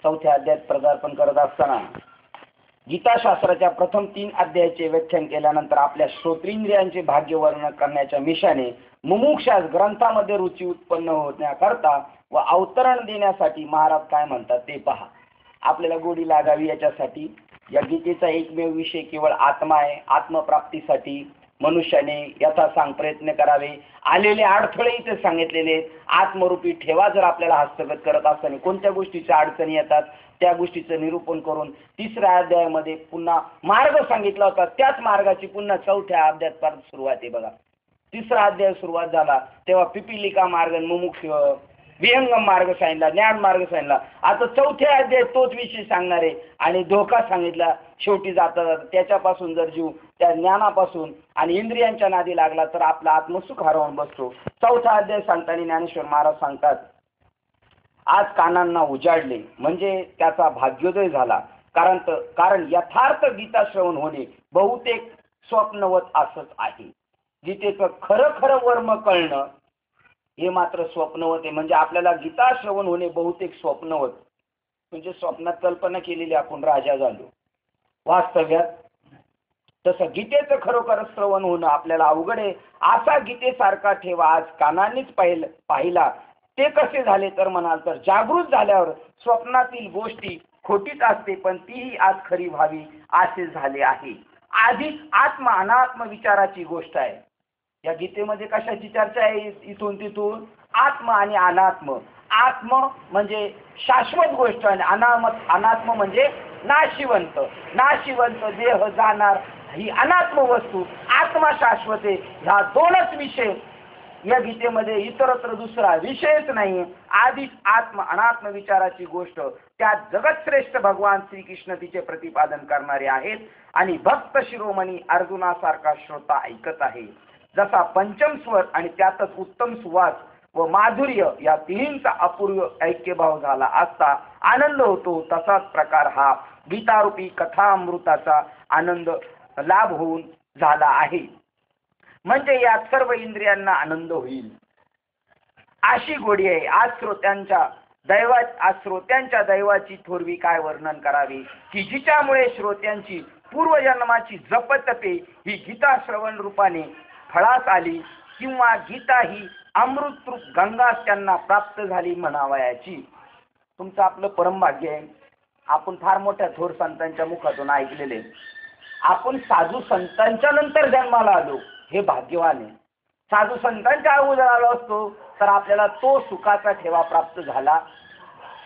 चौथ्या अध्यायात पदार्पण करत असताना गीताशास्त्राच्या प्रथम 3 अध्यायाचे व्याख्यान केल्यानंतर आपल्या श्रोत्रेंद्रियांचे भाग्य वर्णन करण्याच्या मिशाने मुमुक्षास ग्रंथामध्ये रुची उत्पन्न होण्याकरता व अवतरण देण्यासाठी महाराज काय म्हणतात ते पहा. आपल्याला गोडी लागावी याच्यासाठी या गीतेचा एकमेव विषय केवळ आत्मा आहे. आत्मप्राप्तीसाठी मनुष्याने यथासांग प्रयत्न करावे. आलेले अडथळे इथे सांगितलेले आहेत. आत्मरूपी ठेवा जर आपल्याला हस्तगत करत असताना कोणत्या गोष्टीच्या अडचणी येतात त्या गोष्टीचं निरूपण करून 3ऱ्या अध्यायामध्ये पुन्हा मार्ग सांगितला होता. त्याच मार्गाची पुन्हा 4थ्या अध्यायात परत सुरुवात आहे बघा. 3रा अध्याय सुरुवात झाला तेव्हा पिपीलिका मार्ग, मुमुक्ष, विहंगम मार्ग सांगितला, ज्ञान मार्ग सांगितला. आता 4थ्या अध्यायात तोच विषय सांगणार आहे आणि धोका सांगितला. शेवटी जाता जाता त्याच्यापासून जर जीव त्या ज्ञानापासून आणि इंद्रियांच्या नादी लागला तर आपला आत्मसुख हरवून बसतो. 4था अध्याय सांगताना ज्ञानेश्वर महाराज सांगतात, आज कानांना उजाडले म्हणजे त्याचा भाग्योदय झाला. कारण यथार्थ गीता श्रवण होणे बहुतेक स्वप्नवत असंच आहे. गीतेचं खरं खरं वर्म कळणं हे मात्र स्वप्नवत आहे. म्हणजे आपल्याला गीता श्रवण होणे बहुतेक स्वप्नवत, म्हणजे स्वप्नात कल्पना केलेली आपण राजा झालो. वास्तव्यात तसं गीतेचं खरोखर श्रवण होणं आपल्याला अवघड आहे. असा गीतेसारखा ठेवा आज कानांनीच पाहिला. ते कसे झाले तर म्हणाल तर जागृत झाल्यावर स्वप्नातील गोष्टी खोटीच असते पण तीही आज खरी व्हावी असे झाले आहे. आधीच आत्म अनात्म विचाराची गोष्ट आहे. या गीतेमध्ये कशाची चर्चा आहे? इथून तिथून आत्म आणि अनात्म. आत्म म्हणजे शाश्वत गोष्ट आणि अनात्म म्हणजे नाशिवंत. नाशिवंत देह जाणार ही अनात्म वस्तू, आत्मा शाश्वत आहे. ह्या दोनच विषय या गीतेमध्ये, इतरत्र दुसरा विषयच नाही. आधीच आत्म अनात्म विचाराची गोष्ट त्यात जगतश्रेष्ठ भगवान श्रीकृष्ण तिचे प्रतिपादन करणारे आहेत आणि भक्त शिरोमणी अर्जुनासारखा श्रोता ऐकत आहे. जसा पंचम स्वर आणि त्यातच उत्तम सुवास व माधुर्य या तिन्हींचा अपूर्व ऐक्यभाव झाला असता आनंद होतो, तसाच प्रकार हा गीतारूपी कथामृताचा आनंद लाभ होऊन झाला आहे. म्हणजे यात सर्व इंद्रियांना आनंद होईल अशी गोडी आहे. आज श्रोत्यांच्या दैवाची थोरवी काय वर्णन करावे की जिच्यामुळे श्रोत्यांची पूर्वजन्माची जपतपे ही गीता श्रवण रूपाने फळास आली किंवा गीता ही अमृतरूप गंगा त्यांना प्राप्त झाली म्हणावयाची. तुमचं आपलं परमभाग्य आहे. आपण फार मोठ्या थोर संतांच्या मुखातून ऐकलेले. आपण साधू संतांच्या नंतर जन्माला आलो हे भाग्यवान आहे. साधू संतांच्या अगोदर आलो असतो तर आपल्याला तो सुखाचा ठेवा प्राप्त झाला.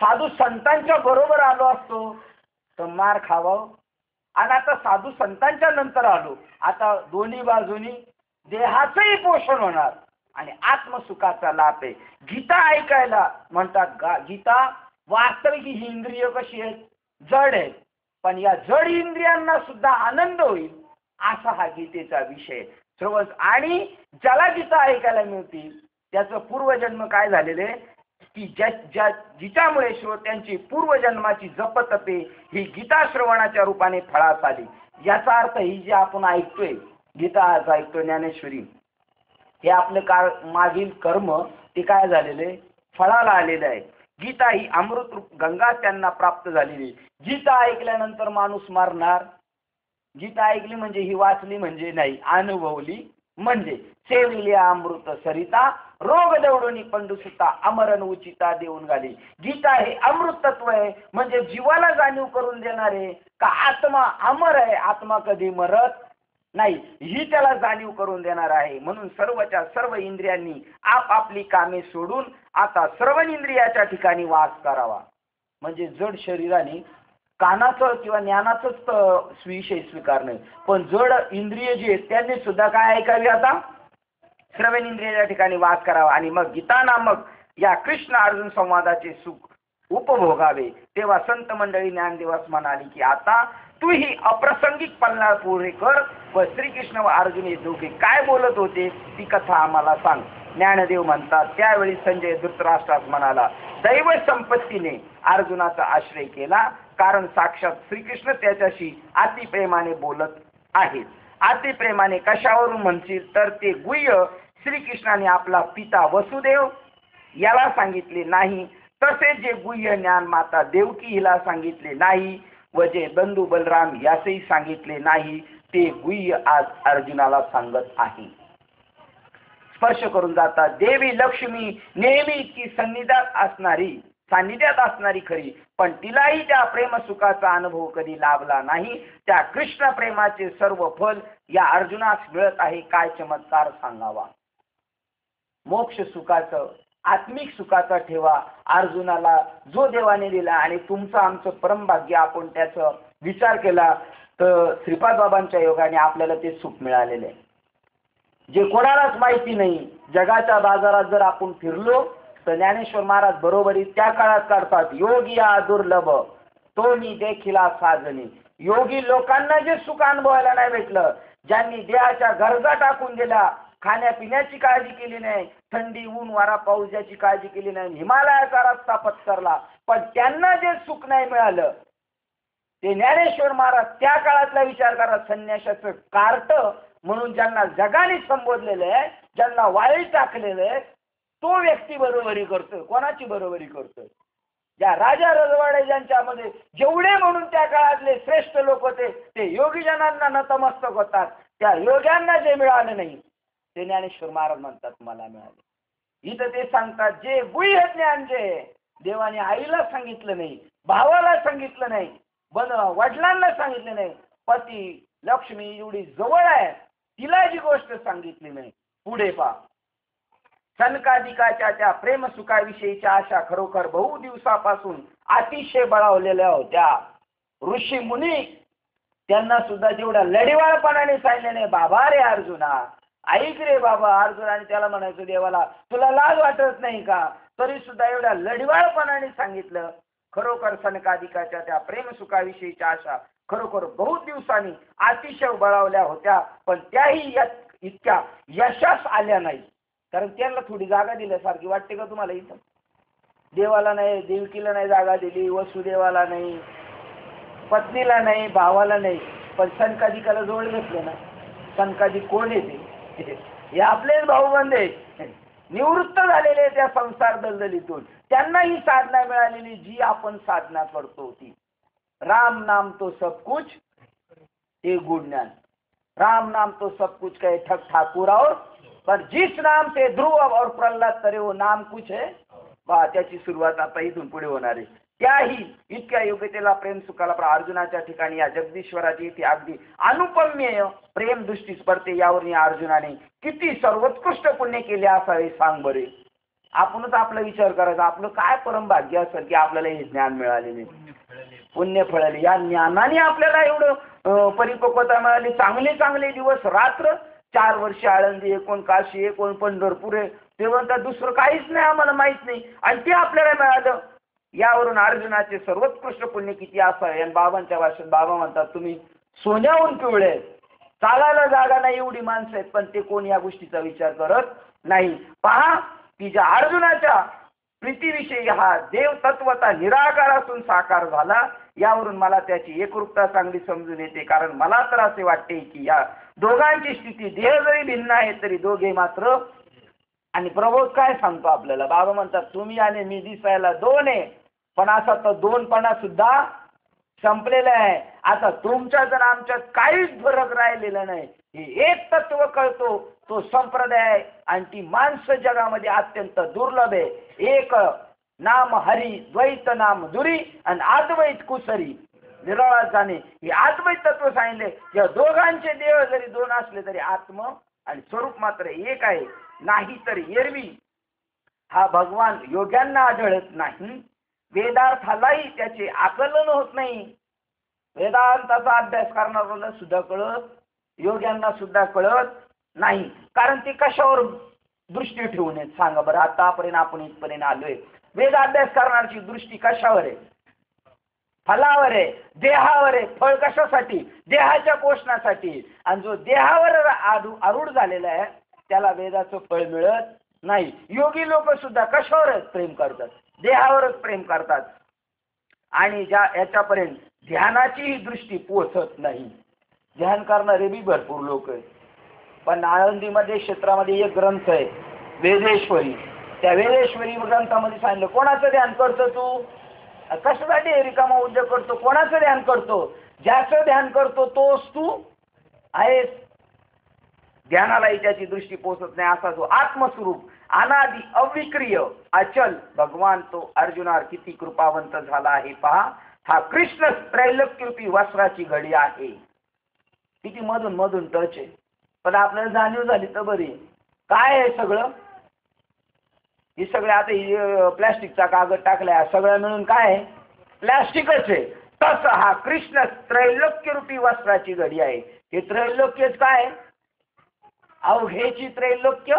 साधू संतांच्या बरोबर आलो असतो तर मार खावाव. आणि आता साधू संतांच्या नंतर आलो, आता दोन्ही बाजूनी देहाचंही पोषण होणार आणि आत्मसुखाचा लाभ आहे. गीता ऐकायला म्हणतात गीता वास्तविक ही इंद्रिय कशी आहेत? जड आहेत. पण या जड इंद्रियांना सुद्धा आनंद होईल असा हा गीतेचा विषय श्रवण. आणि ज्याला गीता ऐकायला मिळतील त्याचं पूर्वजन्म काय झालेले की जिच्यामुळे श्रोत्यांची पूर्वजन्माची जपतपे ही गीता श्रवणाच्या रूपाने फळास आली. याचा अर्थ ही जे आपण ऐकतोय गीता आज ऐकतोय ज्ञानेश्वरी, हे आपलं मागील कर्म ते काय झालेले फळाला आलेलं आहे. गीता ही अमृतरूप गंगा त्यांना प्राप्त झालेली. गीता ऐकल्यानंतर माणूस मारणार. गीता ऐकली म्हणजे ही वाचली म्हणजे नाही, अनुभवली म्हणजे. सेविली अमृत सरिता रोग दौडूनी पंडुसुता अमरण उचिता देऊन घाली. गीता हे अमृत तत्व आहे म्हणजे जीवाला जाणीव करून देणारे का आत्मा अमर आहे, आत्मा कधी मरत नाही ही त्याला जाणीव करून देणार आहे. म्हणून सर्वच्या सर्व इंद्रियांनी आपापली कामे सोडून आता श्रवण इंद्रियाच्या ठिकाणी वास करावा. म्हणजे जड शरीराने कानाचं किंवा ज्ञानाचंच विषय स्वीकारणे, पण जड इंद्रिय जे आहेत त्यांनी सुद्धा काय ऐकावी? आता श्रवण इंद्रियाच्या ठिकाणी वास करावा आणि मग गीता नामक या कृष्ण अर्जुन संवादाचे सुख उपभोगावे. तेव्हा संत मंडळी ज्ञानदेवास म्हणाली की आता तू ही अप्रासंगिक पल्ला पुरे कर व श्रीकृष्ण व अर्जुन हे दोघे काय बोलत होते ती कथा आम्हाला सांग. ज्ञानदेव म्हणतात, त्यावेळी संजय धृतराष्ट्रास म्हणाला, दैव संपत्तीने अर्जुनाचा आश्रय केला कारण साक्षात श्रीकृष्ण त्याच्याशी अतिप्रेमाने बोलत आहेत. अतिप्रेमाने कशावरून म्हणशील तर ते गुह्य श्रीकृष्णाने आपला पिता वसुदेव याला सांगितले नाही तसेच जे गुह्य ज्ञान माता देवकी हिला सांगितले नाही व जे बंधू बलराम यासही सांगितले नाही ते गुह्य आज अर्जुनाला सांगत आहे. स्पर्श करून जातात. देवी लक्ष्मी नेहमी इतकी सान्निध्यात असणारी खरी, पण तिलाही त्या प्रेमसुखाचा अनुभव कधी लाभला नाही. त्या कृष्ण प्रेमाचे सर्व फल या अर्जुनास मिळत आहे. काय चमत्कार सांगावा. मोक्ष सुखाचं, आत्मिक सुखाचा ठेवा अर्जुनाला जो देवाने दिला, आणि तुमचं आमचं परमभाग्य आपण त्याचा विचार केला तर श्रीपाद बाबांच्या योगाने आपल्याला ते सुख मिळालेले आहे, जे कोणालाच माहिती नाही. जगाच्या बाजारात जर आपण फिरलो तर ज्ञानेश्वर महाराज बरोबरी त्या काळात करतात, योगी हा दुर्लभ तो मी देखिला साजनी. योगी लोकांना जे सुख अनुभवायला नाही भेटलं, ज्यांनी देहाच्या गरजा टाकून दिल्या, खाण्यापिण्याची काळजी केली नाही, थंडी ऊन वारा पाऊस याची काळजी केली नाही, हिमालयाचा रस्ता पत्करला, पण त्यांना जे सुख नाही मिळालं ते ज्ञानेश्वर महाराज त्या काळातला विचार करा. संन्यासाचं कार्ट म्हणून ज्यांना जगाने संबोधलेलं आहे, ज्यांना वाळी टाकलेलं आहे, तो व्यक्ती बरोबरी करतोय. कोणाची बरोबरी करतोय? ज्या राजा रजवाडे ज्यांच्यामध्ये जेवढे म्हणून त्या काळातले श्रेष्ठ लोक होते ते योगीजनांना नतमस्तक होतात. त्या योग्यांना जे मिळालं नाही ते ज्ञानेश्वर महाराज म्हणतात मला मिळाले. इथं ते सांगतात जे गुह्य ज्ञान जे देवाने आईला सांगितलं नाही, भावाला सांगितलं नाही, वडिलांना सांगितलं नाही, पती लक्ष्मी एवढी जवळ आहे तिला जी गोष्ट सांगितली नाही. पुढे पहा. सनकादिकाच्या त्या प्रेमसुखाविषयीच्या आशा खरोखर बहु दिवसापासून अतिशय बळावलेल्या होत्या. ऋषी मुनी त्यांना सुद्धा जेवढ्या लढीवाळपणाने सांगितले नाही, बाबा रे अर्जुना ऐक रे बाबा. अर्जुनाने त्याला म्हणायचं देवाला तुला लाज वाटत नाही का? तरी सुद्धा एवढ्या लढीवाळपणाने सांगितलं. खरोखर सनकादिकाच्या त्या प्रेमसुखाविषयीच्या आशा खरोखर बहुत दिवसांनी अतिशय बळावल्या होत्या, पण त्याही इतक्या यशास आल्या नाही. कारण त्यांना थोडी जागा दिल्यासारखी वाटते का तुम्हाला? इथं देवाला नाही, देवकीला नाही जागा दिली, वसुदेवाला नाही, पत्नीला नाही, भावाला नाही, पण सनकादिकाला जवळ घेतलं ना. सनकादिक कोण येते? हे आपलेच भाऊबंद आहेत, निवृत्त झालेले त्या संसार दलदलीतून. त्यांना ही साधना मिळालेली जी आपण साधना करतो ती. राम नाम तो सब कुछ हे गुण ज्ञान. राम नाम तो सब कुछ कहे ठग ठाकुर और, पर जिस नाम से ध्रुव और प्रल्हाद करे वो नाम कुछ है. त्याची सुरुवात आता इथून पुढे होणार आहे. त्याही इतक्या योग्यतेला प्रेम सुखाला अर्जुनाच्या ठिकाणी या जगदीश्वराची इथे अगदी अनुपम्य प्रेम दृष्टीच पडते. यावरून या अर्जुनाने किती सर्वोत्कृष्ट पुण्य केले असावे सांग बरे. आपणच आपला विचार करायचा, आपलं काय परम भाग्य असेल की आपल्याला हे ज्ञान मिळालेले, पुण्य फळाले. या ज्ञानाने आपल्याला एवढं परिपक्वता मिळाली. चांगले चांगले दिवस रात्र, 4 वर्ष आळंदी, कोण काशी, कोण पंढरपूर आहे, ते म्हणतात दुसरं काहीच नाही आम्हाला माहित नाही, आणि ते आपल्याला मिळालं. यावरून अर्जुनाचे सर्वोत्कृष्ट पुण्य किती असावे. आणि बाबांच्या भाषेत बाबा म्हणतात तुम्ही सोन्याहून पिवळे, चालायला जागा नाही एवढी माणसं आहेत, पण ते कोण या गोष्टीचा विचार करत नाही. पहा की ज्या अर्जुनाच्या प्रीतीविषयी हा देव तत्वता निराकार असून साकार झाला. यावरून मला त्याची एकरूपता चांगली समजून येते. कारण मला तर असे वाटते की या दोघांची स्थिती देह जरी भिन्न आहे तरी दोघे मात्र. आणि प्रबोध काय सांगतो आपल्याला? बाबा म्हणतात तुम्ही आणि मी दिसायला 2 आहे, पण असा तो 2पणा सुद्धा संपलेला आहे. आता तुमच्यात आणि आमच्यात काहीच फरक राहिलेला नाही. हे एक तत्व कळतो तो संप्रदाय, आणि ती माणसं जगामध्ये अत्यंत दुर्लभ आहे. एक नाम हरी, द्वैत नाम दुरी, आणि अद्वैत कुसरी निराळा जाणे. हे अद्वैत तत्व सांगितले. या दोघांचे देह जरी 2 असले तरी आत्म आणि स्वरूप मात्र एक आहे. नाही तर एरवी हा भगवान योग्यांना आढळत नाही. वेदार्थालाही त्याचे आकलन होत नाही. वेदांताचा अभ्यास करणाऱ्यांना सुद्धा कळत, योग्यांना सुद्धा कळत नाही. कारण ते कशावर दृष्टी ठेवून आहेत सांगा बरं? आतापर्यंत आपण इथपर्यंत आलोय. वेद अभ्यास करण्याची दृष्टी कशावर आहे? फलावर आहे, देहावर आहे. फळ कशासाठी? देहाच्या पोषणासाठी. आणि जो देहावर आरूढ झालेला आहे त्याला वेदाचं फळ मिळत नाही. योगी लोक सुद्धा कशावर प्रेम करतात? देहावरच प्रेम करतात. आणि याच्यापर्यंत ध्यानाची दृष्टी पोचत नाही. ध्यान करणारे बी भरपूर लोक आहेत, पण आळंदीमध्ये क्षेत्रामध्ये एक ग्रंथ आहे वेदेश्वरी. त्या वेदेश्वरी ग्रंथामध्ये सांगितलं, कोणाचं ध्यान करतो तू? कशासाठी रिकामा उद्योग करतो? कोणाचं ध्यान करतो? ज्याचं ध्यान करतो तोच तू आहेस. ध्यानालाही त्याची दृष्टी पोचत नाही असा जो आत्मस्वरूप अनादि अविक्रिय अचल भगवान तो अर्जुनावर किती कृपावंत झाला आहे पहा. हा कृष्ण त्रैलोक्यरूपी वस्त्राची घडी आहे. किती मधून मधून टच आहे, पण आपल्याला जाणीव झाली तर बरी. काय आहे सगळं? हे सगळे आता प्लॅस्टिकचा कागद टाकलाय, सगळं मिळून काय आहे? प्लॅस्टिकच आहे. तसं हा कृष्ण त्रैलोक्यरूपी वस्त्राची घडी आहे. हे त्रैलोक्यच काय? अवघेची त्रैलोक्य,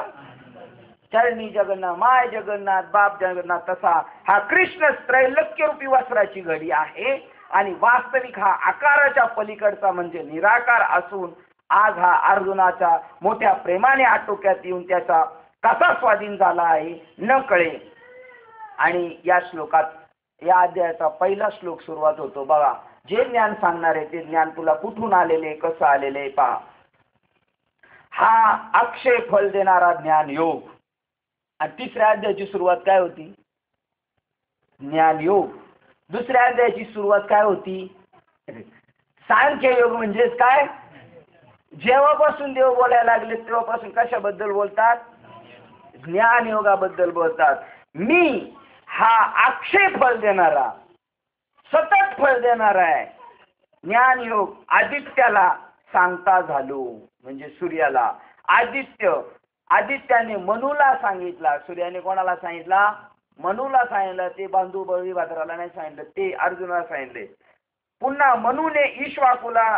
चरणी जगन्नाथ, माय जगन्नाथ, बाप जगन्नाथ. तसा हा कृष्ण त्रैलोक्यरूपी वस्त्राची घडी आहे. आणि वास्तविक हा आकाराच्या पलीकडचा म्हणजे निराकार असून आज हा अर्जुनाच्या मोठ्या प्रेमाने आटोक्यात येऊन त्याचा कसा स्वाधीन झाला आहे न कळे. आणि या श्लोकात, या अध्यायाचा पहिला श्लोक सुरुवात होतो बघा. जे ज्ञान सांगणार आहे ते ज्ञान तुला कुठून आलेले, कसं आलेले पहा. हा अक्षय फल देणारा ज्ञान योग. आणि तिसऱ्या अध्यायाची सुरुवात काय होती? ज्ञान योग. दुसऱ्या अध्यायाची सुरुवात काय होती? सांख्य योग. म्हणजेच काय? जेव्हापासून देव बोलायला लागले तेव्हापासून कशाबद्दल बोलतात? ज्ञान योगाबद्दल बोलतात. मी हा अक्षय फल देणारा, सतत फल देणारा आहे ज्ञान योग आदित्याला सांगता झालो. म्हणजे सूर्याला. आदित्याने मनूला सांगितला. सूर्याने कोणाला सांगितला? मनूला सांगितलं. ते बांधू बळीभद्राला नाही सांगितलं, ते अर्जुनाला सांगितले. पुन्हा मनूने ईश्वाकुला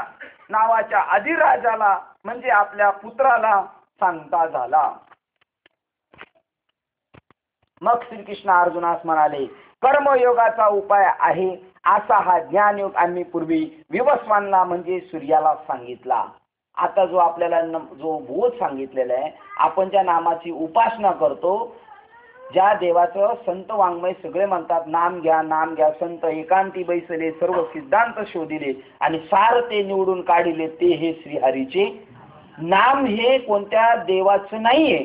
नावाच्या अधिराजाला म्हणजे आपल्या पुत्राला सांगता झाला. मग श्रीकृष्ण अर्जुनास म्हणाले, कर्मयोगाचा उपाय आहे असा हा ज्ञानयोग आम्ही पूर्वी विवस्वानला म्हणजे सूर्याला सांगितला. आता जो आपल्याला जो बोध सांगितलेला आहे, आपण ज्या नामाची उपासना करतो, ज्या देवाचं संत वाङ्मय सगळे म्हणतात नाम घ्या नाम घ्या, संत एकांती बैसले सर्व सिद्धांत शोधिले आणि सार ते निवडून काढिले, ते हे श्रीहरीचे नाम. हे कोणत्या देवाचं नाहीये.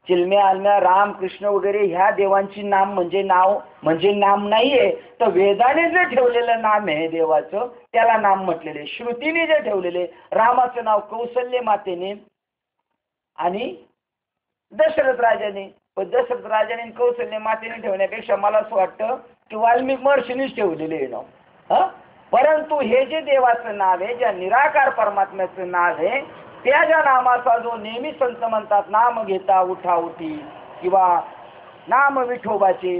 चिलम्या आलम्या राम कृष्ण वगैरे ह्या देवांची नाम म्हणजे नाम नाहीये. तर वेदाने जे ठेवलेलं नाम आहे देवाचं त्याला नाम म्हटलेले. श्रुतीने जे ठेवलेले, रामाचं नाव कौसल्य मातेने आणि दशरथ राजाने. पण दशरथ राजाने कौशल्य मातेने ठेवण्यापेक्षा मला असं वाटतं की वाल्मिक महर्षीनेच ठेवलेले आहे नाव. परंतु हे जे देवाचं नाव आहे, ज्या निराकार परमात्म्याचं नाव आहे, त्या ज्या नामाचा जो नेहमी संत म्हणतात नाम घेता उठा उठी किंवा नाम विठोबाचे,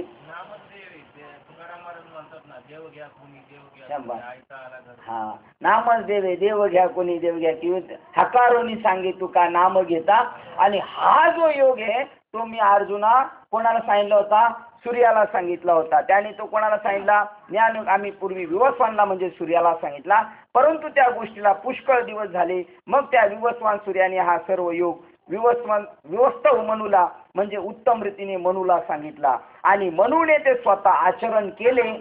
हा नामच देवे देव घ्या कोणी देव घ्या किंवा हकारोनी सांगे तुका नाम घेता. आणि हा जो योग आहे तो मी अर्जुना कोणाला सांगितला होता? सूर्याला सांगितला होता. त्याने तो कोणाला सांगितला? ज्ञानयोग आम्ही पूर्वी विवस्वानला म्हणजे सूर्याला सांगितला. परंतु त्या गोष्टीला पुष्कळ दिवस झाले. मग त्या विवस्वान सूर्याने हा सर्व योग विवस्तव मनूला म्हणजे उत्तम रीतीने मनूला सांगितला. आणि मनूने ते स्वतः आचरण केले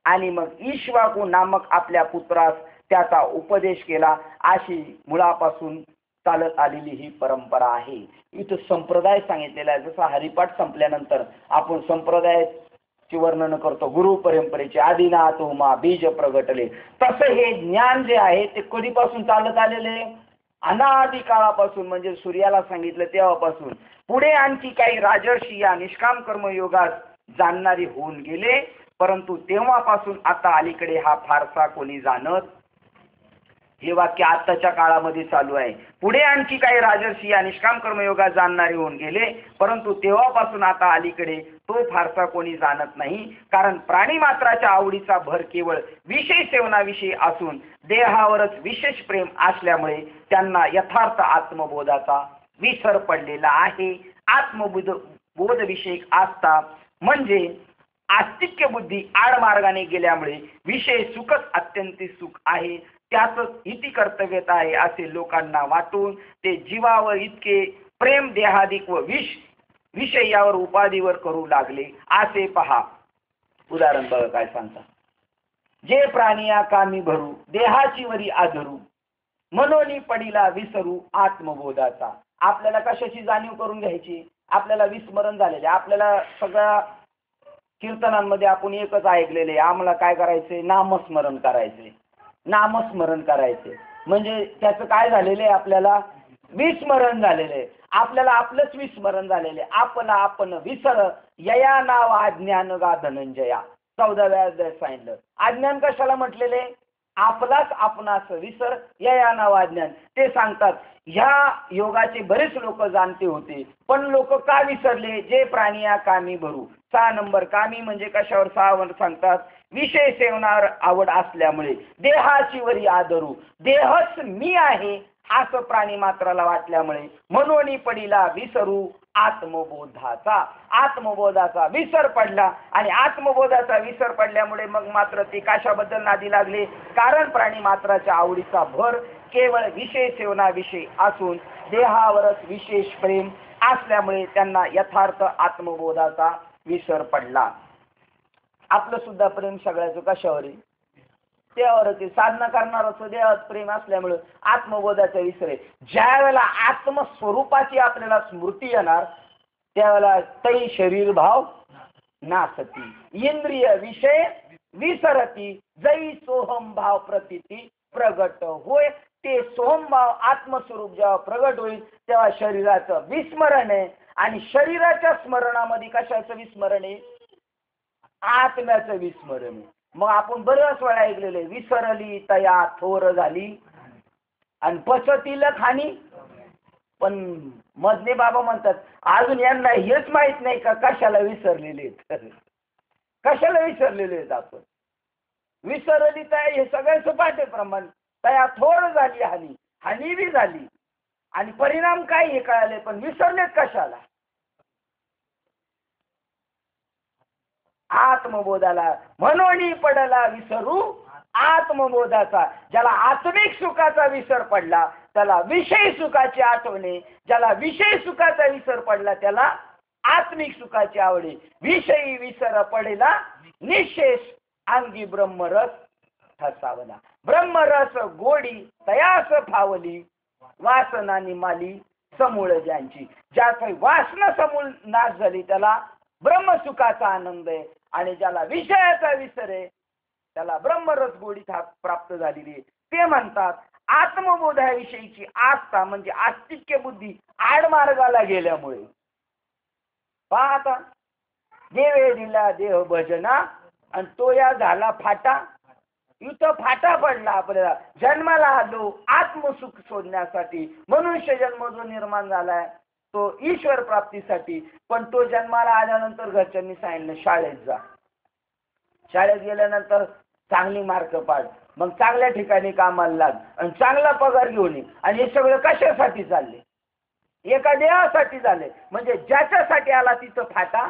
आणि मग ईश्वाकू नामक आपल्या पुत्रास त्याचा उपदेश केला. अशी मुळापासून चालत आलेली ही परंपरा आहे. इथं संप्रदाय सांगितलेला आहे. जसा हरिपाठ संपल्यानंतर आपण संप्रदायाचे वर्णन करतो, गुरु परंपरेचे आदिनाथ उमा बीज प्रगटले, तसं हे ज्ञान जे आहे ते कधीपासून चालत आलेले? अनादि काळापासून. म्हणजे सूर्याला सांगितलं तेव्हापासून. पुढे आणखी काही राजर्षी या निष्काम कर्मयोगात जाणणारे होऊन गेले, परंतु तेव्हापासून आता अलीकडे हा फारसा कोणी जाणत. हे वाक्य आत्ताच्या काळामध्ये चालू आहे. पुढे आणखी काही राजर्षी या निष्काम कर्मयोगात जाणणारे होऊन गेले, परंतु तेव्हापासून आता अलीकडे तो फारसा कोणी जाणत नाही. कारण प्राणी मात्राच्या आवडीचा भर केवळ विषय सेवनाविषयी असून देहावरच विशेष प्रेम असल्यामुळे त्यांना यथार्थ आत्मबोधाचा विसर पडलेला आहे. बोध विषयक आस्था म्हणजे आस्तिक्य बुद्धी आडमार्गाने गेल्यामुळे विषय सुखच अत्यंत सुख आहे, त्याच हिती कर्तव्यता आहे असे लोकांना वाटून ते जीवावर इतके प्रेम देहादिक व विषय यावर उपाधीवर करू लागले. असे पहा. उदाहरण बघा काय सांगता. जे प्राणिया कामी भरू देहाची वरी आधरू मनोनी पडिला विसरू आत्मबोधाचा. आपल्याला कशाची जाणीव करून घ्यायची? आपल्याला विस्मरण झालेले. आपल्याला सगळ्या कीर्तनांमध्ये आपण एकच ऐकलेले, आम्हाला काय करायचे, नामस्मरण करायचे, नामस्मरण करायचे. म्हणजे त्याचं काय झालेलं आहे, आपल्याला विस्मरण झालेलं आहे. आपल्याला आपलंच विस्मरण झालेले. आपला आपण विसर यया नाव अज्ञान गा धनंजया. 14व्या अध्यायात सांगितलं. अज्ञान कशाला म्हटलेले, आपलाच आपणास विसर यया नाव अज्ञान. ते सांगतात ह्या योगाचे बरेच लोक जाणते होते, पण लोक का विसरले, जे प्राणी या कामी भरू. 6 नंबर कामी म्हणजे कशावर, 6 वर सांगतात विषय सेवनावर आवड असल्यामुळे देहाची वरी आदरू. देहच मी आहे असं प्राणी मात्राला वाटल्यामुळे म्हणून पडीला विसरू आत्मबोधाचा. आत्मबोधाचा विसर पडला आणि आत्मबोधाचा विसर पडल्यामुळे मग मात्र ते कशाबद्दल नादी लागले, कारण प्राणी मात्राच्या आवडीचा भर केवळ विषय सेवनाविषयी असून देहावरच विशेष प्रेम असल्यामुळे त्यांना यथार्थ आत्मबोधाचा विसर पडला. आपलं सुद्धा प्रेम सगळ्याचं कशावर आहे, देवावर. ते साधना करणारच देवात प्रेम असल्यामुळे आत्मबोधाचा विसर आहे. ज्या वेळेला आत्मस्वरूपाची आपल्याला स्मृती येणार त्यावेळेला तै शरीर भाव नासती, इंद्रिय विषय विसरती, जै सोहम भाव प्रतीती प्रगट होय. ते सोहम भाव आत्मस्वरूप जेव्हा प्रगट होईल तेव्हा शरीराचं विस्मरण आहे. आणि शरीराच्या स्मरणामध्ये कशाचं विस्मरण आहे, आत्म्याचं विस्मरण आहे. मग आपण बऱ्याच वेळा ऐकलेले, विसरली तया थोर झाली आणि पचतील खाणी. पण मधले बाबा म्हणतात अजून यांना हेच माहित नाही का कशाला विसरलेले आहेत, कशाला विसरलेले आहेत आपण. विसरली तया हे सगळ्यांचं पाठेप्रमाण, तया थोर झाली हानी, हानी बी झाली आणि परिणाम काय हे कळाले, पण विसरलेत कशाला. आत्मबोधाला म्हणून पडला विसरू आत्मबोधाचा. ज्याला आत्मिक सुखाचा विसर पडला त्याला विषय सुखाची आठवणे, ज्याला विषय सुखाचा विसर पडला त्याला आत्मिक सुखाची आवडे. विषयी विसर पडेला निशेष अंगी ब्रह्मरस ठसावला. ब्रह्मरस गोडी तयास फावली वासना निमाली समूळ ज्यांची. ज्याची वासना समूळ नाश झाली त्याला ब्रह्मसुखाचा आनंद आहे. आणि ज्याला विषयाचा विसर आहे त्याला ब्रह्मरस गोडी प्राप्त झालेली आहे. ते म्हणतात आत्मबोधाविषयीची आस्था म्हणजे आस्तिक्य बुद्धी आडमार्गाला गेल्यामुळे. पहा आता, देवे दिला देह भजना आणि तो या झाला फाटा. इथं फाटा पडला. आपल्याला जन्माला आलो आत्मसुख शोधण्यासाठी, मनुष्य जन्म जो निर्माण झालाय तो ईश्वर प्राप्तीसाठी. पण तो जन्माला आल्यानंतर घरच्यांनी सांगितलं शाळेत जा, शाळेत गेल्यानंतर चांगली मार्क पाड, मग चांगल्या ठिकाणी कामाला लाग आणि चांगला पगार घेऊन ये. आणि हे सगळं कशासाठी चालले, एका देहासाठी झाले. म्हणजे ज्याच्यासाठी आला तिथं फाटा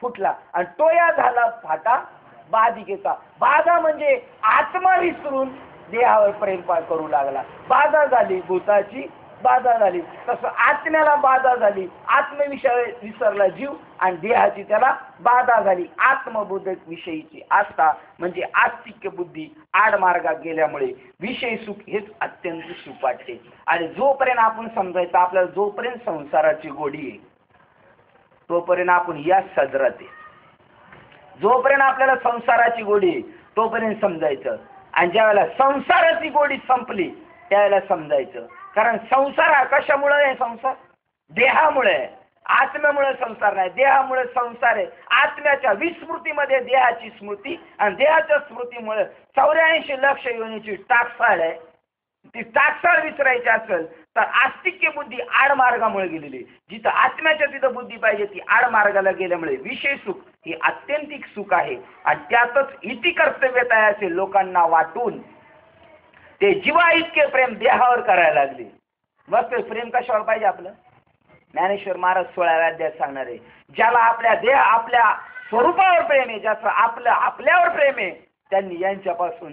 फुटला आणि तो या झाला फाटा बाधिकेचा. बाधा म्हणजे आत्मा विसरून देहावर प्रेम करू लागला, बाधा झाली, भूताची बाधा झाली. तसं आत्म्याला बाधा झाली, आत्मविषय विसरला जीव आणि देहाची त्याला बाधा झाली. आत्मबोधक विषयीची आस्था म्हणजे आस्तिक्य बुद्धी आडमार्गात गेल्यामुळे विषय सुख हेच अत्यंत सुख वाटते. आणि जोपर्यंत आपण समजायचं आपल्याला, जोपर्यंत संसाराची गोडी आहे तोपर्यंत आपण याच सदरात आहे. जोपर्यंत आपल्याला संसाराची गोडी आहे तोपर्यंत समजायचं. आणि ज्यावेळेला संसाराची गोडी संपली त्यावेळेला समजायचं. कारण संसार कशामुळे आहे, संसार देहामुळे, आत्म्यामुळे संसार नाही, देहामुळे संसार आहे. आत्म्याच्या विस्मृतीमध्ये देहाची स्मृती आणि देहाच्या स्मृतीमुळे 84 लक्ष योनीची टाकसाळ आहे. ती टाकसाळ विसरायची असेल तर आस्तिक्य बुद्धी आडमार्गामुळे गेलेली. जिथं आत्म्याच्या तिथं बुद्धी पाहिजे ती आडमार्गाला गेल्यामुळे विषय सुख ही आत्यंतिक सुख आहे. आणि त्यातच इति कर्तव्यता असे लोकांना वाटून ते जीवा इतके प्रेम देहावर करायला लागले. मग ते प्रेम कशावर पाहिजे आपलं, ज्ञानेश्वर महाराज 16व्या अध्यायात सांगणार आहे. ज्याला आपल्या देह आपल्या स्वरूपावर प्रेम आहे, ज्याचं आपलं आपल्यावर प्रेम आहे, त्यांनी यांच्यापासून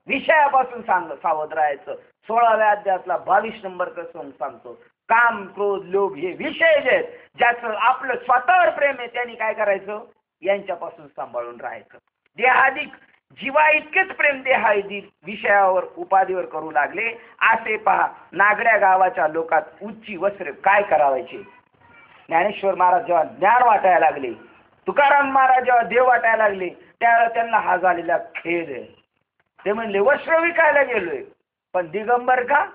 विषयापासून सावध राहायचं. 16व्या अध्यायातला 22 नंबरचा सांगतो. काम क्रोध लोभ हे विषय जे आहेत, ज्याचं आपलं स्वतःवर प्रेम आहे त्यांनी काय करायचं, यांच्यापासून सांभाळून राहायचं. देहाधिक जीवा इतकेच प्रेम देहादी विषयावर उपाधीवर करू लागले. असे पहा नागड्या गावाच्या लोकात उच्ची वस्त्र काय करावायचे, ज्ञानेश्वर महाराज जेव्हा ज्ञान वाटायला लागले, तुकाराम महाराज जेव्हा देव वाटायला लागले, त्यावेळेला त्यांना हा झालेला खेद आहे. ते म्हणले वस्त्र विकायला गेलोय, पण दिगंबर का?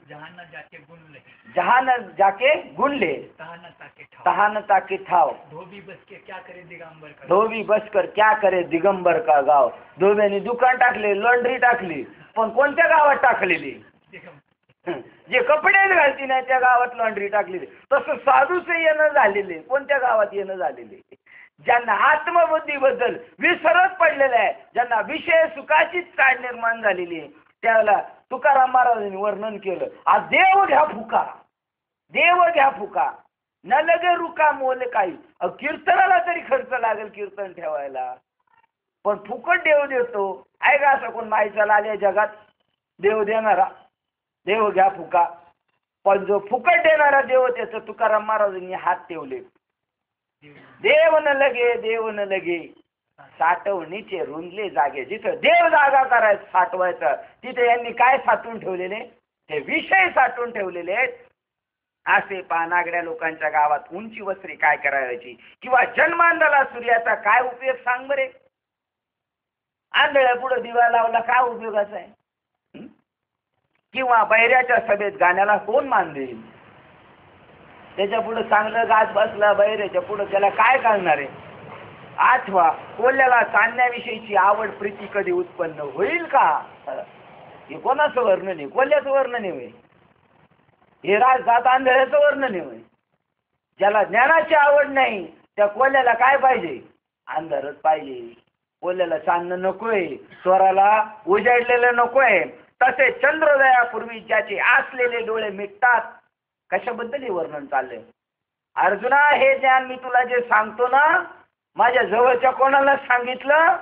जहान जाके गुण ले, जहान जाके गुण ले, तहान ताके ठाव, धोबी बस के क्या करे दिगंबर का, धोबी बसकर क्या करे दिगंबर का गाव. धोब्याने दुकान टाकले, लॉन्ड्री टाकली, पण कोणत्या गावात टाकलेली? जे कपडे घालती नाही त्या गावात लॉन्ड्री टाकलेली. तसं साधूच येणं झालेले, कोणत्या गावात येणं झालेले? ज्यांना आत्मबुद्धीबद्दल विसरत पडलेलं आहे, ज्यांना विषय सुखाचीच चाड निर्माण झालेली आहे, त्याला तुकाराम महाराजांनी वर्णन केलं. आज देव घ्या फुका, देव घ्या फुका, न लगे रुका मोल काही. कीर्तनाला तरी खर्च लागेल कीर्तन ठेवायला, पण फुकट देव देतो. आहे का असं कोण माहीचा लागल्या जगात? देव देणारा, देव घ्या फुका. पण जो फुकट देणारा देव, त्याचं तुकाराम महाराजांनी हात ठेवले. देव न लगे, देव न लगे, साठवणीचे रुंदले जागे. जिथं देव जागा करायचं, साठवायचं, तिथे यांनी काय साठवून ठेवलेले? ते विषय साठवून ठेवलेले आहेत. असे पानागड्या लोकांच्या गावात उंची वस्त्री काय करायची, किंवा जन्मांधाला सूर्याचा काय उपयोग सांग बरे? आंधळ्या पुढे दिवा लावला काय उपयोगाचा आहे? किंवा बैऱ्याच्या सभेत गाण्याला कोण मान देईल? त्याच्या पुढे चांगलं गात बसला बैऱ्याच्या पुढे, त्याला काय कळणार आहे? आठवा, कोल्ह्याला चालण्याविषयीची आवड प्रीती कधी उत्पन्न होईल का? हे कोणाचं वर्णन आहे? कोल्ह्याचं वर्णन आहे? हे राजजात आंधळ्याचं वर्णन आहे? ज्याला ज्ञानाची आवड नाही त्या कोल्ह्याला काय पाहिजे? अंधारच पाहिजे. कोल्ह्याला चांदणं नकोय, चोराला उजाडलेलं नकोय. तसे चंद्रोदयापूर्वी ज्याचे असलेले डोळे मिटतात. कशाबद्दल हे वर्णन चाललंय? अर्जुना, हे ज्ञान मी तुला जे सांगतो ना, माझ्या जवळच्या कोणाला सांगितलं,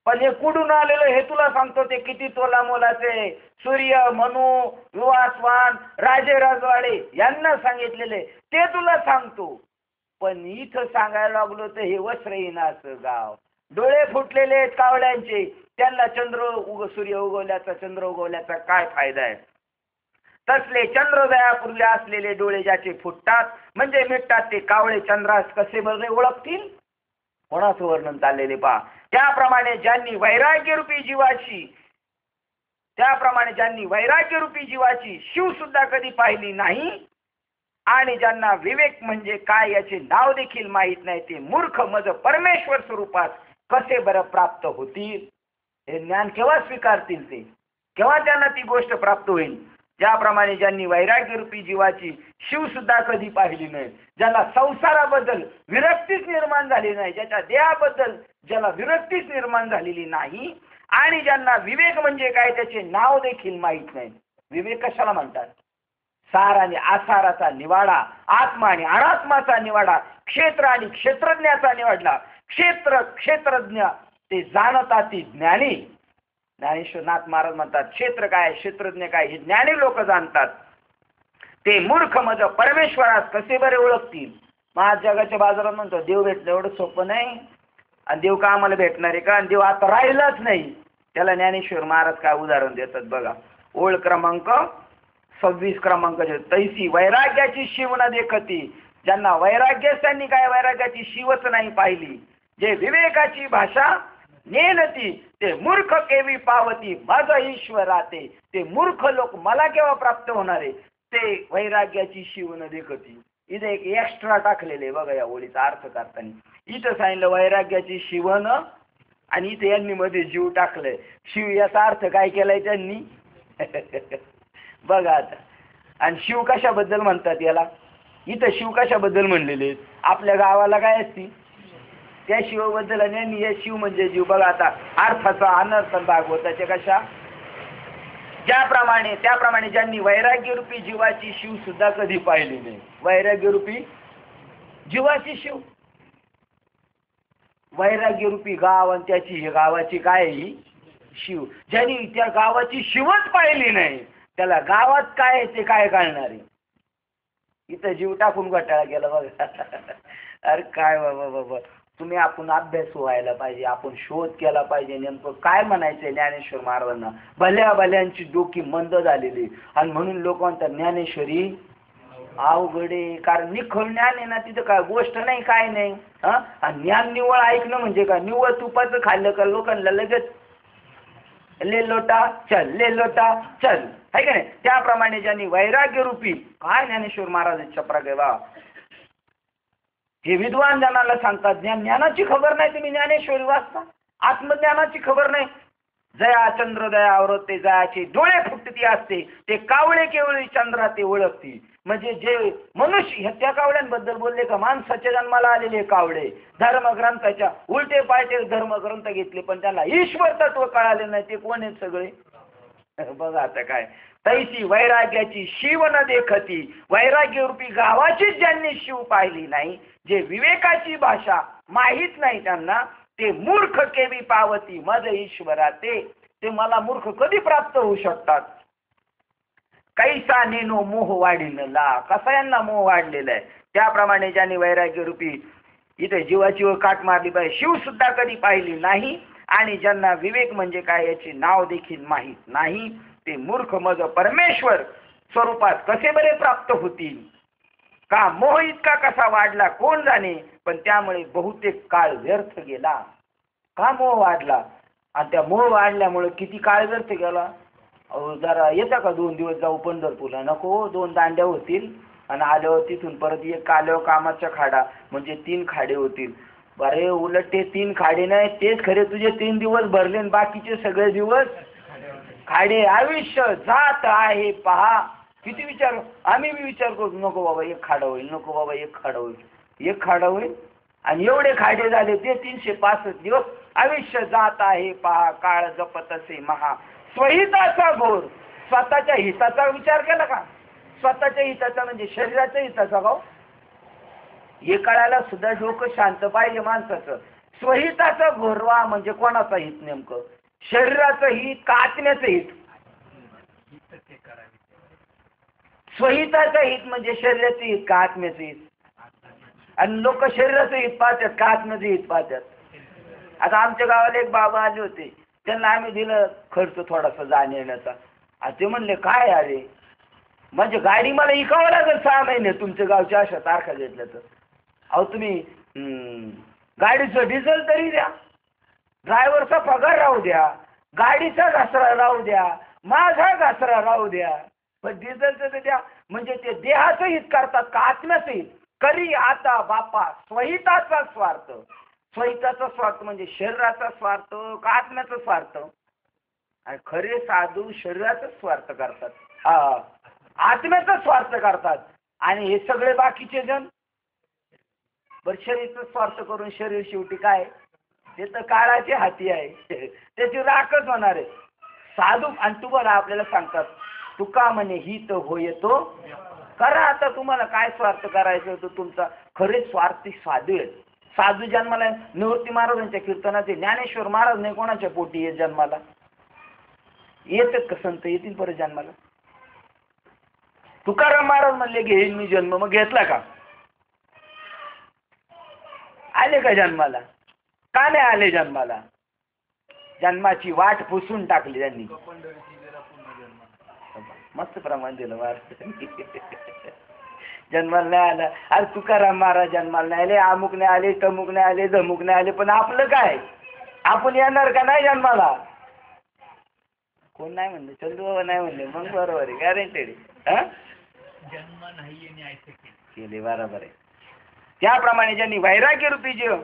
पण हे कुठून आलेलं हे तुला सांगतो. ते किती तोला मोलाचे, सूर्य, मनु, विवासवान, राजे राजवाडे यांना सांगितलेले ते तुला सांगतो. पण इथं सांगायला लागलो तर हे वस्त्रहीनाचं गाव, डोळे फुटलेले आहेत कावळ्यांचे, त्यांना सूर्य उगवल्याचा, चंद्र उगवल्याचा काय फायदा आहे? तसले चंद्रोदयापूर्वी असलेले डोळे ज्याचे फुटतात म्हणजे मिटतात, ते कावळे चंद्रास कसे बरे ओळखतील? कोणाचं वर्णन चाललेले पहा. त्याप्रमाणे ज्यांनी वैराग्य रूपी जीवाची शिव सुद्धा कधी पाहिली नाही, आणि ज्यांना विवेक म्हणजे काय याचे नाव देखील माहीत नाही, ते मूर्ख मज परमेश्वर स्वरूपात कसे बरं प्राप्त होतील? हे ज्ञान केव्हा स्वीकारतील? ते केव्हा त्यांना ती गोष्ट प्राप्त होईल? ज्याप्रमाणे ज्यांनी वैराग्य रूपी जीवाची शिव सुद्धा कधी पाहिली नाही, ज्याला संसाराबद्दल विरक्तीच निर्माण झाली नाही, ज्याच्या देहाबद्दल ज्याला विरक्तीच निर्माण झालेली नाही, आणि ज्यांना विवेक म्हणजे काय त्याचे नाव देखील माहीत नाही. विवेक कशाला म्हणतात? सार आणि आसाराचा निवाडा, आत्मा आणि अनात्माचा निवाडा, क्षेत्र आणि क्षेत्रज्ञाचा निवाडला. क्षेत्रज्ञ ते जाणतात ती ज्ञानी. ज्ञानेश्वरनाथ महाराज म्हणतात, क्षेत्र काय, क्षेत्रज्ञ काय हे ज्ञानी लोक जाणतात. ते मूर्ख मज परमेश्वरास कसे बरे ओळखतील? महाज जगाच्या बाजारात म्हणतो देव भेटलं एवढं सोपं नाही, आणि देव का आम्हाला भेटणार आहे का? आणि देव आता राहिलाच नाही. त्याला ज्ञानेश्वर महाराज काय उदाहरण देतात बघा. ओळ क्रमांक 26 क्रमांक, तैसी वैराग्याची शिव न देखती. ज्यांना वैराग्य, त्यांनी काय वैराग्याची शिवच नाही पाहिली. जे विवेकाची भाषा नेलती ते मूर्ख केवी पावती माझा ईश्वराते. ते मूर्ख लोक मला केव्हा प्राप्त होणार आहे? ते वैराग्याची शिव न देखती. इथे एक एक्स्ट्रा टाकलेले बघा या ओळीचा अर्थ करताना. इथं सांगितलं वैराग्याची शिवन, आणि इथे यांनी मध्ये जीव टाकलंय. शिव याचा अर्थ काय केलाय त्यांनी? बघा आता. आणि शिव कशाबद्दल म्हणतात याला? इथं शिव कशाबद्दल म्हणलेले? आपल्या गावाला काय असती त्या शिवाबद्दल, आणि हे शिव म्हणजे जीव. बघा आता अर्थाचा अनर्थ भागवताचे कशा. त्याप्रमाणे ज्यांनी वैराग्य रूपी जीवाची शिव सुद्धा कधी पाहिली नाही. वैराग्य रूपी जीवाची शिव, वैराग्य रूपी गाव, आणि त्याची गावाची काय ही शिव. ज्यांनी त्या गावाची शिवच पाहिली नाही त्याला गावात काय आहे ते काय कळणार आहे? इथं जीव टाकून घटाळा गेला बघा. अरे काय बाबा, तुम्ही आपण अभ्यास व्हायला पाहिजे, आपण शोध केला पाहिजे. नेमकं काय म्हणायचंय ज्ञानेश्वर महाराजांना? भल्या भल्यांची डोकी मंद झालेली, आणि म्हणून लोक म्हणतात ज्ञानेश्वरी अवघडे. कारण निखळ ज्ञान आहे ना, तिथं काय गोष्ट नाही काय नाही. आणि ज्ञान निव्वळ ऐकणं म्हणजे काय, निव्वळ तुपाचं खाल्लं का लोकांना लगेच ले लोटा चल, ले लोटा चल, आहे का नाही. त्याप्रमाणे ज्यांनी वैराग्य रूपी काय ज्ञानेश्वर महाराज चपरा गेला, हे विद्वान जनाला सांगतात ज्ञानाची खबर नाही तुम्ही ज्ञानेश्वरी वाचता, आत्मज्ञानाची खबर नाही. जया चंद्रोदया आवरते जयाचे डोळे फुटती असते, ते कावळे केवळी चंद्रा ते ओळखती. म्हणजे जे मनुष्य ह्या त्या कावळ्यांबद्दल बोलले का, माणसाच्या जन्माला आलेले कावळे धर्मग्रंथाच्या उलटे पालटे धर्मग्रंथ घेतले, पण त्यांना ईश्वर तत्व कळाले नाही. ते कोण आहेत सगळे? बघा आता काय. तैसी वैराग्याची शिव न देखती, वैराग्य रूपी गावाचीच ज्यांनी शिव पाहिली नाही, जे विवेकाची भाषा माहीत नाही त्यांना, ते मूर्ख केवी पावती मज ईश्वरा. ते मला मूर्ख कधी प्राप्त होऊ शकतात. कैसा नेनो मोह वाढीनला, कसा यांना मोह वाढलेला आहे. त्याप्रमाणे ज्यांनी वैराग्य रूपी इथे जीवाची काट मारली पाहिजे, शिव सुद्धा कधी पाहिली नाही, आणि ज्यांना विवेक म्हणजे काय याचे नाव देखील माहीत नाही, ते मूर्ख मज परमेश्वर स्वरूपात कसे बरे प्राप्त होतील. का मोह इतका कसा वाढला कोण जाणे, पण त्यामुळे बहुतेक काळ व्यर्थ गेला. का मोह वाढला, आणि त्या मोह वाढल्यामुळे किती काळ व्यर्थ गेला. अहो जरा येता का 2 दिवस जाऊ पंढरपूरला? नको, 2 दांड्या होतील आणि आल्यावर तिथून परत एक आल्यावर कामाच्या खाडा, म्हणजे 3 खाडे होतील. अरे उलट ते 3 खाडे नाही, तेच खरे तुझे 3 दिवस भरले आणि बाकीचे सगळे दिवस खाडे. आयुष्य जात आहे पहा. किती विचार, आम्ही बी विचार करतो नको बाबा एक खाडा होईल, नको बाबा एक खाडा होईल, एक खाडा होईल, आणि एवढे खाडे झाले ते 365 दिवस. आयुष्य जात आहे पहा, काळ जपत असे महा स्वहिताचा घोर. स्वतःच्या हिताचा विचार केला का? स्वतःच्या हिताचा म्हणजे शरीराच्या हिताचा गाव, हे कळायला सुद्धा डोकं शांत पाहिजे माणसाचं. स्वहिताचा घोरवा म्हणजे कोणाचं हित नेमकं, शरीराचं हित का आत्म्याचं हित? स्वहिताचं हित म्हणजे शरीराचं हित का आत्म्याचं हित? आणि लोक शरीराचं हित पाहतात का आत्म्याचं हित पाहतात? आता आमच्या गावाला एक बाबा आले होते, त्यांना आम्ही दिलं खर्च थोडासा जाण्या येण्याचा. ते म्हणले काय अरे, म्हणजे गाडी मला इकावं लागेल 6 महिने तुमच्या गावच्या अशा तारखा घेतल्या तर. अहो तुम्ही गाडीचं डिझेल तरी द्या, ड्रायव्हरचा पगार राहू द्या, गाडीचा घासरा राहू द्या, माझा घासरा राहू द्या, पण डिझेलचं तर द्या. म्हणजे ते देहाचं हित करतात का आत्म्याचं हित? करी आता बापा स्वहिताचा स्वार्थ. स्वहिताचा स्वार्थ म्हणजे शरीराचा स्वार्थ का आत्म्याचा स्वार्थ? आणि खरे साधू शरीराचा स्वार्थ करतात, आत्म्याचा स्वार्थ करतात. आणि हे सगळे बाकीचे जण बर शरीराचा स्वार्थ करून शरीर शेवटी काय, ते तर काळाचे हाती आहे, त्याची राखच होणार आहे. साधू आणि तुम्हाला आपल्याला सांगतात तुका म्हणे हित होय तो करा. आता तुम्हाला काय स्वार्थ करायचं होतं तुमचा, खरे स्वार्थी साधू आहेत. साधू जन्माला निवृत्ती महाराजांच्या कीर्तनात ज्ञानेश्वर महाराज नाही कोणाच्या पोटी येत जन्माला, येतात का संत येतील परत जन्माला? तुकाराम महाराज म्हणले घेईन मी जन्म, मग घेतला का? आले का जन्माला? का नाही आले जन्माला? जन्माची वाट पुसून टाकली त्यांनी. मस्त प्रमाण दिलं महाराज. जन्माला नाही आला. अरे तुकाराम महाराज जन्माला नाही आले, अमुक नाही आले, तमुक नाही आले, धमुक नाही आले, पण आपलं काय, आपण येणार का नाही जन्माला? कोण नाही म्हणले? चंदू बाबा नाही म्हणले, मग बरोबर आहे, गॅरेंटेड. जन्म नाही येणे ऐसे केले, बरोबर आहे. त्याप्रमाणे ज्यांनी वैराग्य रूपी जीव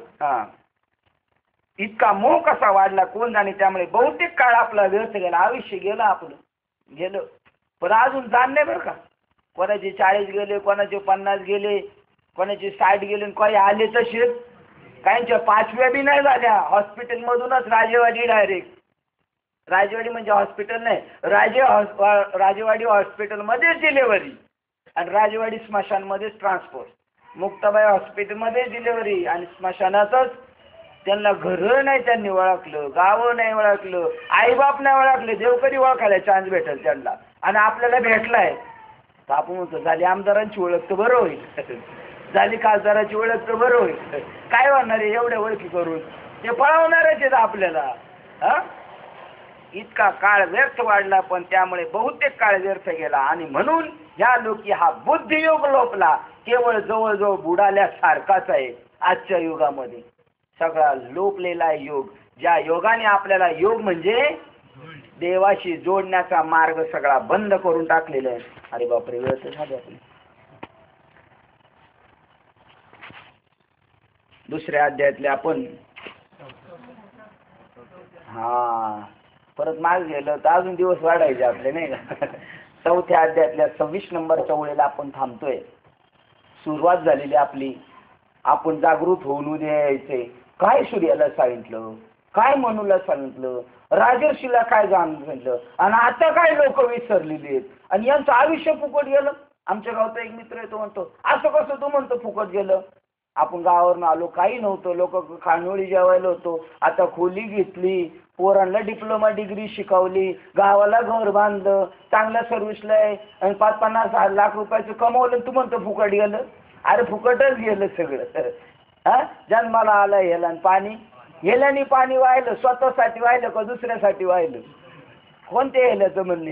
इतका मोह कसा वाढला कोण जाणे, त्यामुळे बहुतेक काळ आपला व्यर्थ गेला, आयुष्य गेलं आपलं गेलं. पण अजून जाण नाही बरं का. कोणाचे 40 गेले, कोणाचे 50 गेले, कोणाचे 60 गेले, काही आले तसेच. काहींच्या 5व्या बी नाही झाल्या, हॉस्पिटलमधूनच राजेवाडी डायरेक्ट. राजेवाडी म्हणजे हॉस्पिटल नाही, राजेवाडी हॉस्पिटलमध्येच डिलेव्हरी आणि राजेवाडी स्मशानमध्येच ट्रान्सपोर्ट. मुक्ताबाई हॉस्पिटलमध्येच डिलेव्हरी आणि स्मशानातच. त्यांना घर नाही त्यांनी ओळखलं, गावं नाही ओळखलं, आईबाप नाही ओळखले, देव कधी ओळखायला चान्स भेटेल त्यांना. आणि आपल्याला भेटलाय तर आपण म्हणतो झाली आमदारांची ओळख तर बरं होईल, झाली खासदाराची ओळख तर बरं होईल. काय होणार आहे एवढ्या ओळखी करून? ते पळवणारच आहेत आपल्याला. इतका काळ व्यर्थ वाढला, पण त्यामुळे बहुतेक काळ व्यर्थ गेला. आणि म्हणून ज्या लोकी हा बुद्धियोग लोपला केवळ जवळजवळ बुडाल्यासारखाच आहे आजच्या युगामध्ये सगळा लोपलेला योग. ज्या योगाने आपल्याला योग म्हणजे देवाशी जोडण्याचा मार्ग सगळा बंद करून टाकलेला आहे. अरे बापरे, वेळ तर झाली आपली. दुसऱ्या अध्यायातले आपण परत माग गेलं तर अजून दिवस वाढायचे आपले नाही का. चौथ्या अध्यायातल्या 26 नंबरच्या ओळीला आपण थांबतोय. सुरुवात झालेली आपली. आपण जागृत होऊन उद्या यायचे. काय सूर्याला सांगितलं, काय मनूला सांगितलं, राजर्षीला काय सांगितलं, आणि आता काय लोक विसरलेली आहेत आणि यांचं आयुष्य फुकट गेलं. आमच्या गावचा एक मित्र आहे, तो म्हणतो असं कसं तू म्हणतो फुकट गेलं. आपण गावावरून आलो, काही नव्हतं, लोक खानोळी जेवायला होतो, आता खोली घेतली, पोरांना डिप्लोमा डिग्री शिकवली, गावाला घर बांधलं, चांगल्या सर्व्हिसला आहे आणि 50-50 लाख रुपयाचं कमवलं, तू म्हणतो फुकट गेलं. अरे फुकटच गेलं सगळं. हा, जन्माला आला हेला पाणी, हेल्याने पाणी वाहिलं, स्वतःसाठी वाहिलं का दुसऱ्यासाठी वाहिलं? कोणत्या हेल्याचं म्हणणे?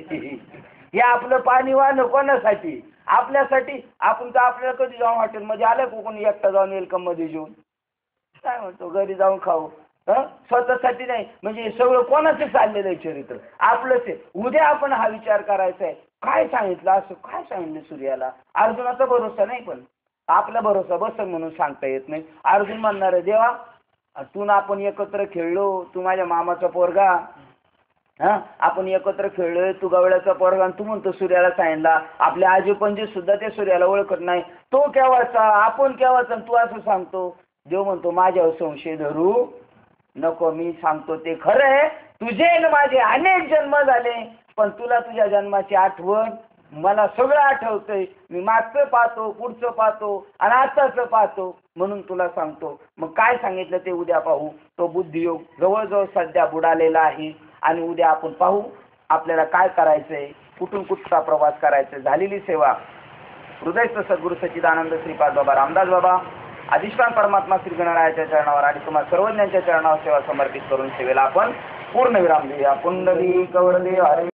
हे आपलं पाणी वाहिलं कोणासाठी? आपल्यासाठी. आपण तर आपल्याला कधी जाऊन हॉटेलमध्ये आलं कोणी एकटा जाऊन वेलकम मध्ये जेऊन काय म्हणतो घरी जाऊन खाऊ. स्वतःसाठी नाही. म्हणजे सगळं कोणाचं चाललेलं आहे चरित्र आपलंच आहे. उद्या आपण हा विचार करायचा आहे, काय सांगितलं, असं काय सांगितलं सूर्याला. अर्जुनाचा भरोसा नाही, पण आपला भरोसा बसन म्हणून सांगता येत नाही. अर्जुन म्हणणार देवा तू ना आपण एकत्र खेळलो, तू माझ्या मामाचा पोरगा, आपण एकत्र खेळलोय, तू गवळ्याचा पोरगा, तू म्हणतो सूर्याला सांगितला. आपल्या आजी पणजी सुद्धा ते सूर्याला ओळखत नाही. तो केव्हाचा, आपण केव्हाचा, तू असं सांगतो. देव म्हणतो माझ्यावर संशय धरू नको, मी सांगतो ते खरं आहे. तुझे न माझे अनेक जन्म झाले, पण तुला तुझ्या जन्माची आठवण, मला सगळं आठवतंय. मी मागचं पाहतो, पुढचं पाहतो आणि आताचं पाहतो, म्हणून तुला सांगतो. मग काय सांगितलं ते उद्या पाहू. तो बुद्धियोग जवळजवळ सध्या बुडालेला आहे आणि उद्या आपण पाहू आपल्याला काय करायचंय, कुठून कुठचा प्रवास करायचा. झालेली सेवा हृदयस्थ सद्गुरू सच्चिदानंद श्रीपाद बाबा रामदास बाबा अधिष्ठान परमात्मा श्री गणरायाच्या चरणावर आणि तुम्हाला सर्वज्ञांच्या चरणावर सेवा समर्पित करून सेवेला आपण पूर्ण विराम देऊया. पुंडलिक वरदे हरे.